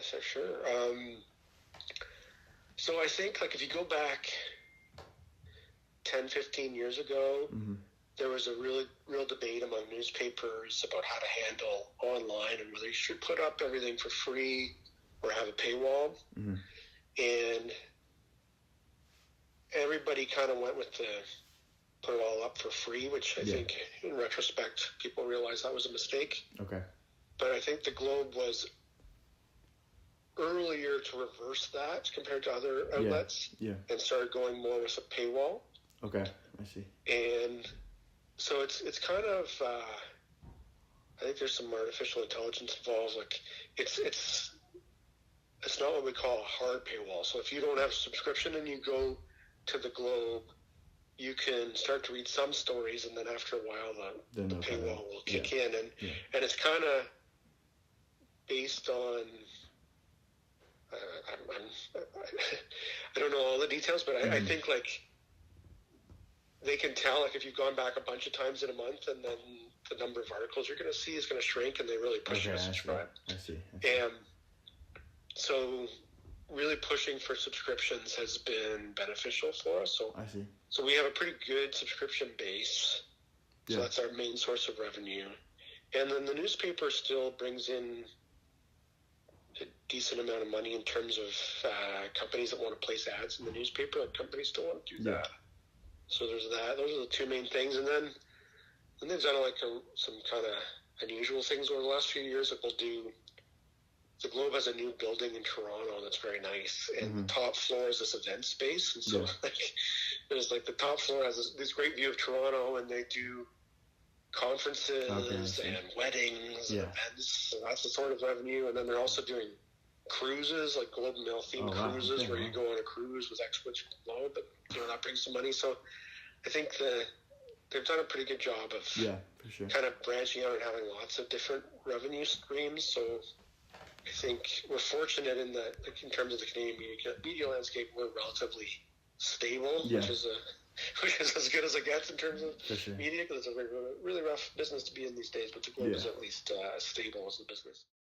for sure. So I think like if you go back 10, 15 years ago, there was a real debate among newspapers about how to handle online and whether you should put up everything for free or have a paywall. And everybody kind of went with the put it all up for free, which I think in retrospect, people realized that was a mistake. Okay. But I think the Globe was earlier to reverse that compared to other outlets and started going more with a paywall. Okay, I see. And so it's kind of, I think there's some artificial intelligence involved. Like it's not what we call a hard paywall. So if you don't have a subscription and you go to the Globe, you can start to read some stories, and then after a while the paywall will kick in. And it's kind of based on, I don't know all the details, but I think like they can tell like if you've gone back a bunch of times in a month, and then the number of articles you're going to see is going to shrink, and they really push you to subscribe. I see. And so really pushing for subscriptions has been beneficial for us. So I see. So we have a pretty good subscription base. So that's our main source of revenue. And then the newspaper still brings in a decent amount of money in terms of companies that want to place ads in the newspaper. Like companies still want to do that. So there's that. Those are the two main things. And then they've done like some kind of unusual things over the last few years that we'll do. The Globe has a new building in Toronto that's very nice, and the top floor is this event space. And so like, there's like the top floor has this great view of Toronto, and they do conferences and weddings and events. So that's the sort of revenue. And then they're also doing cruises, like Globe and Mail themed cruises, where you go on a cruise with experts from the Globe, but that brings some money. So I think they've done a pretty good job of kind of branching out and having lots of different revenue streams. So I think we're fortunate in that, like, in terms of the Canadian media landscape, we're relatively stable, which is as good as it gets in terms of media, because it's a really rough business to be in these days. But the Globe is at least as stable as the business.